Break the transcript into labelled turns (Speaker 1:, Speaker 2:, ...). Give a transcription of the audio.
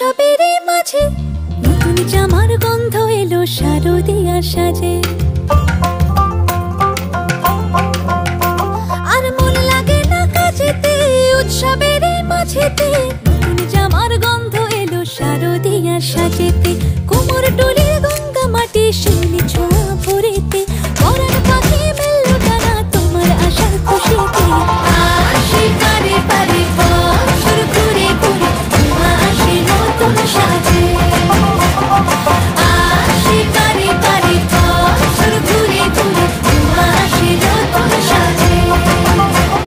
Speaker 1: উৎসবেরই মাঝে নতুন জামার গন্ধ এলো শারদিয়ার সাজে। আর মন লাগে না কাজেতে, উৎসবেরই মাঝেতে নতুন জামার গন্ধ এলো শারদিয়ার সাজেতে।